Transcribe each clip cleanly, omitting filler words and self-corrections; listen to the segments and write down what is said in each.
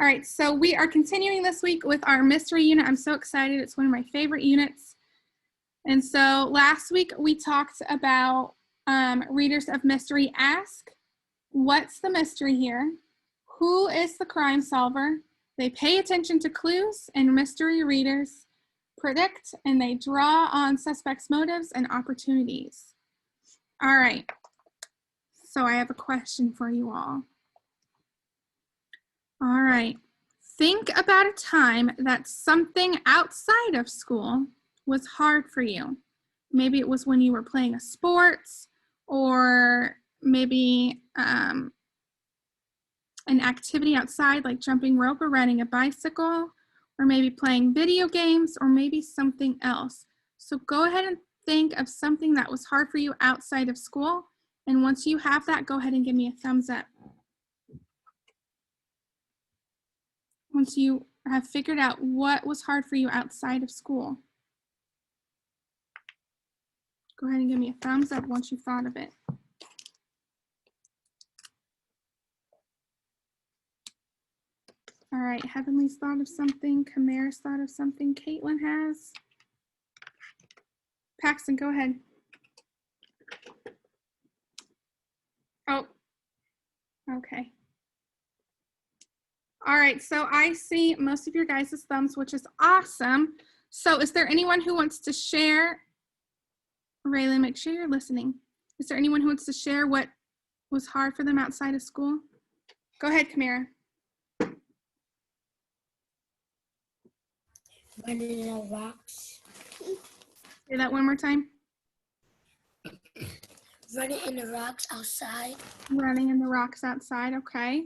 All right, so we are continuing this week with our mystery unit. I'm so excited. It's one of my favorite units. And so last week we talked about readers of mystery ask, what's the mystery here? Who is the crime solver? They pay attention to clues, and mystery readers predict and they draw on suspects' motives and opportunities. All right, so I have a question for you all. All right, think about a time that something outside of school was hard for you. Maybe it was when you were playing a sport, or maybe an activity outside like jumping rope or riding a bicycle, or maybe playing video games, or maybe something else. So go ahead and think of something that was hard for you outside of school. And once you have that, go ahead and give me a thumbs up. Once you have figured out what was hard for you outside of school, go ahead and give me a thumbs up once you've thought of it. All right, Heavenly's thought of something, Kamara's thought of something, Caitlin has. Paxton, go ahead. Oh, okay. All right, so I see most of your guys' thumbs, which is awesome. So is there anyone who wants to share? Raylan, make sure you're listening. Is there anyone who wants to share what was hard for them outside of school? Go ahead, Kamara. Running in the rocks. Say that one more time. Running in the rocks outside. Running in the rocks outside, okay.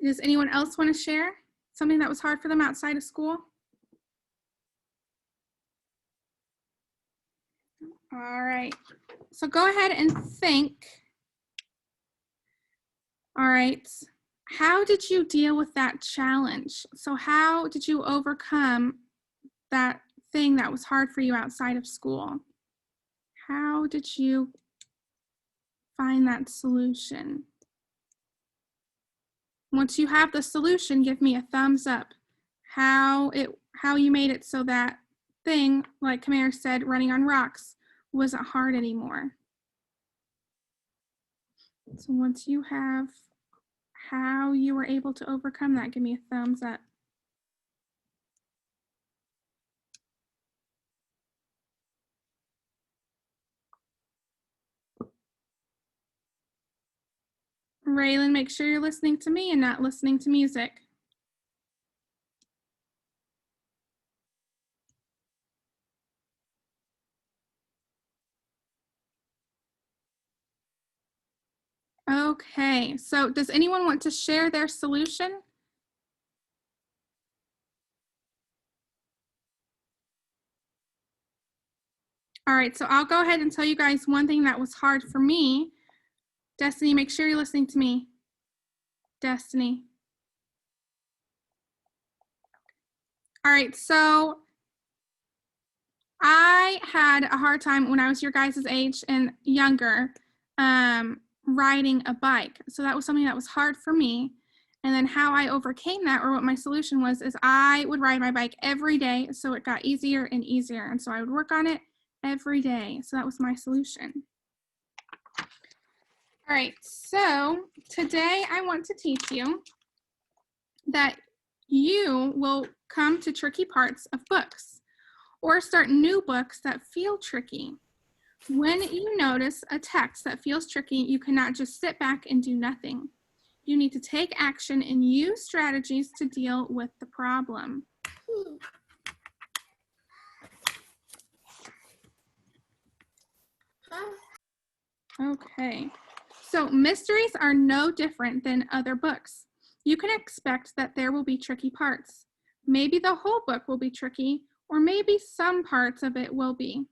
Does anyone else want to share something that was hard for them outside of school? All right, so go ahead and think. All right, how did you deal with that challenge? So how did you overcome that thing that was hard for you outside of school? How did you find that solution? Once you have the solution, give me a thumbs up. How you made it so that thing, like Kamara said, running on rocks, wasn't hard anymore. So once you have how you were able to overcome that, give me a thumbs up. Raylan, make sure you're listening to me and not listening to music. Okay, so does anyone want to share their solution? All right, so I'll go ahead and tell you guys one thing that was hard for me. Destiny, make sure you're listening to me. Destiny. All right, so I had a hard time when I was your guys' age and younger riding a bike. So that was something that was hard for me. And then how I overcame that, or what my solution was, is I would ride my bike every day so it got easier and easier. And so I would work on it every day. So that was my solution. All right, so today I want to teach you that you will come to tricky parts of books or start new books that feel tricky. When you notice a text that feels tricky, you cannot just sit back and do nothing. You need to take action and use strategies to deal with the problem. Okay, so mysteries are no different than other books. You can expect that there will be tricky parts. Maybe the whole book will be tricky, or maybe some parts of it will be.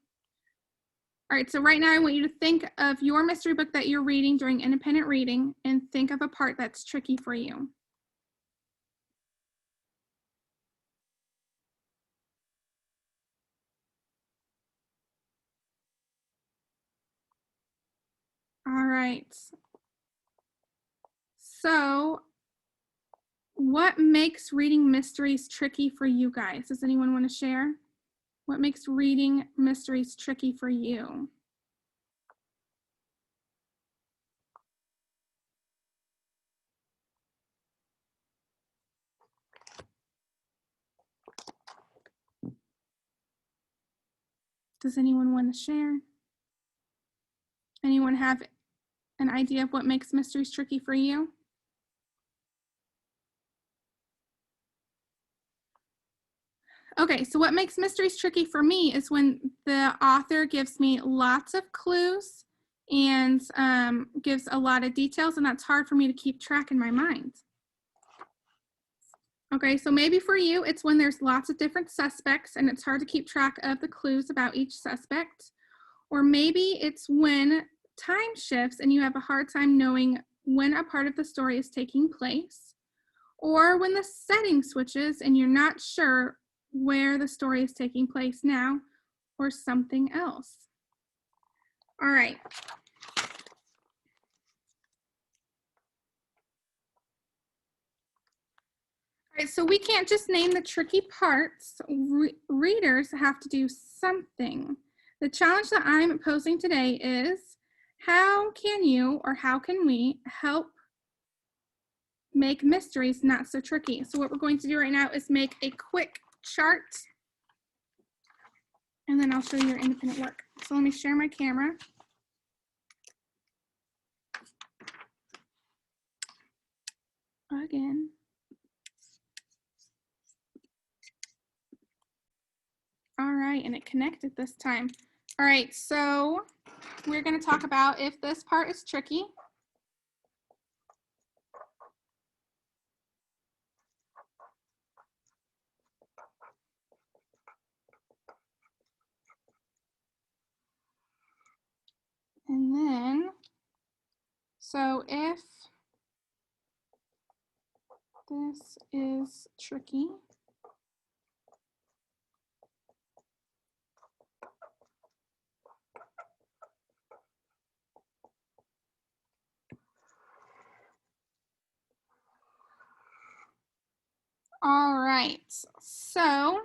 All right, so right now I want you to think of your mystery book that you're reading during independent reading and think of a part that's tricky for you. All right. So what makes reading mysteries tricky for you guys? Does anyone want to share? What makes reading mysteries tricky for you? Does anyone want to share? Anyone have an idea of what makes mysteries tricky for you? Okay, so what makes mysteries tricky for me is when the author gives me lots of clues and gives a lot of details, and that's hard for me to keep track in my mind. Okay, so maybe for you, it's when there's lots of different suspects and it's hard to keep track of the clues about each suspect. Or maybe it's when time shifts and you have a hard time knowing when a part of the story is taking place. Or when the setting switches and you're not sure where the story is taking place now, or something else. All right. All right, so we can't just name the tricky parts. Readers have to do something. The challenge that I'm posing today is, how can you or how can we help make mysteries not so tricky? So what we're going to do right now is make a quick chart, and then I'll show you your independent work. So let me share my camera. Again. All right, and it connected this time. All right, so we're going to talk about if this part is tricky. And then, so if this is tricky, all right, so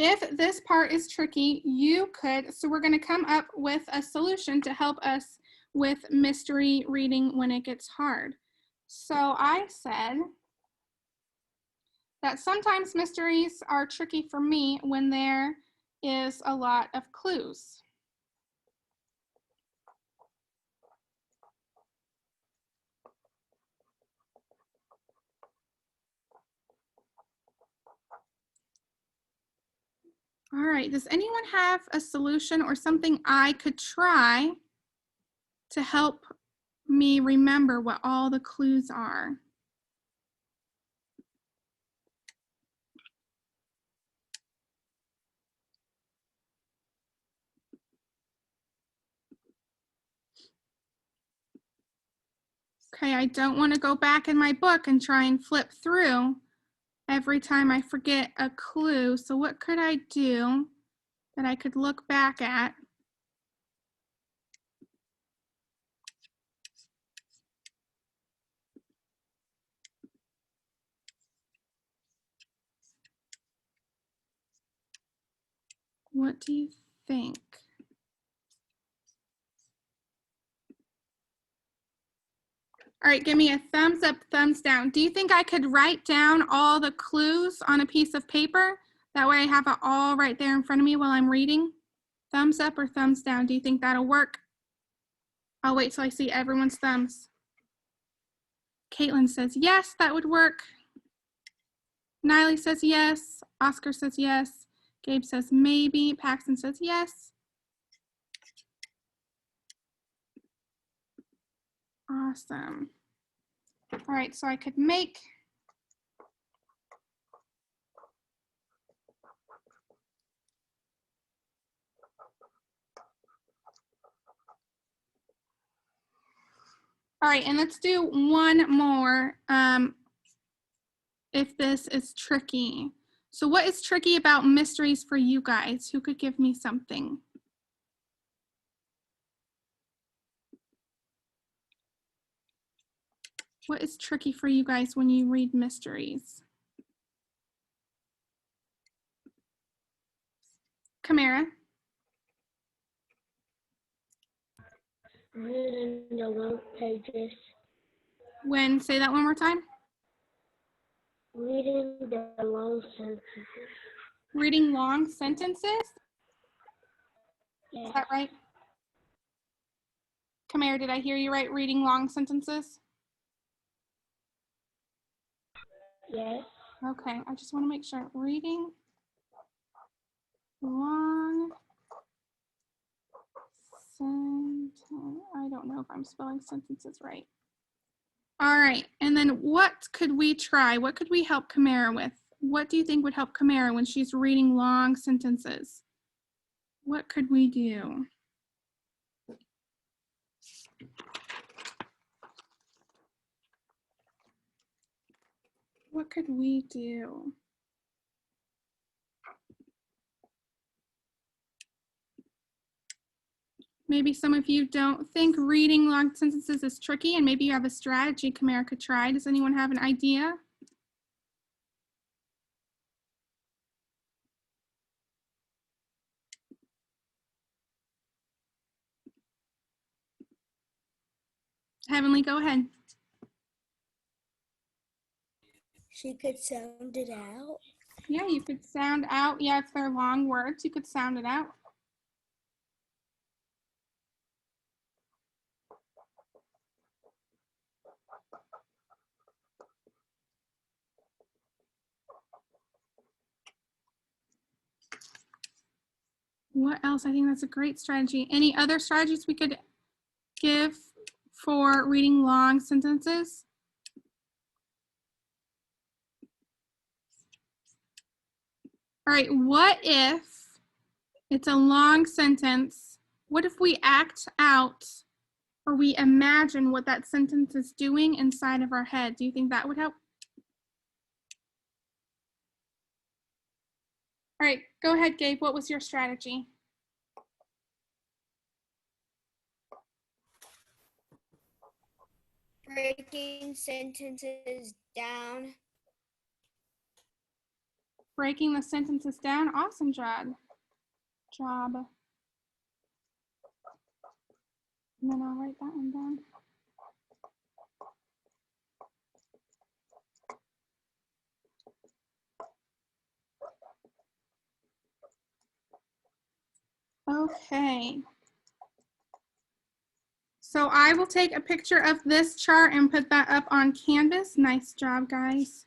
if this part is tricky, you could, so we're going to come up with a solution to help us with mystery reading when it gets hard. So I said that sometimes mysteries are tricky for me when there is a lot of clues. All right, does anyone have a solution or something I could try to help me remember what all the clues are? Okay, I don't want to go back in my book and try and flip through every time I forget a clue. So what could I do that I could look back at? What do you think? All right, give me a thumbs up, thumbs down. Do you think I could write down all the clues on a piece of paper? That way I have it all right there in front of me while I'm reading. Thumbs up or thumbs down? Do you think that'll work? I'll wait till I see everyone's thumbs. Caitlin says yes, that would work. Niley says yes. Oscar says yes. Gabe says maybe. Paxton says yes. Awesome. All right, so I could make all right, and let's do one more if this is tricky. So what is tricky about mysteries for you guys? Who could give me something? What is tricky for you guys when you read mysteries? Kamara? Reading the long pages. Say that one more time. Reading the long sentences. Reading long sentences? Yes. Is that right? Kamara, did I hear you right? Reading long sentences? Yes. Okay, I just want to make sure. Reading long sentence. I don't know if I'm spelling sentences right. All right, and then what could we try? What could we help Kamara with? What do you think would help Kamara when she's reading long sentences? What could we do? What could we do? Maybe some of you don't think reading long sentences is tricky, and maybe you have a strategy Kamara could try. Does anyone have an idea? Heavenly, go ahead. She could sound it out. Yeah, you could sound out. Yeah, if they're long words, you could sound it out. What else? I think that's a great strategy. Any other strategies we could give for reading long sentences? All right, what if it's a long sentence? What if we act out or we imagine what that sentence is doing inside of our head? Do you think that would help? All right, go ahead, Gabe. What was your strategy? Breaking sentences down. Breaking the sentences down. Awesome job. And then I'll write that one down. Okay. So I will take a picture of this chart and put that up on Canvas. Nice job, guys.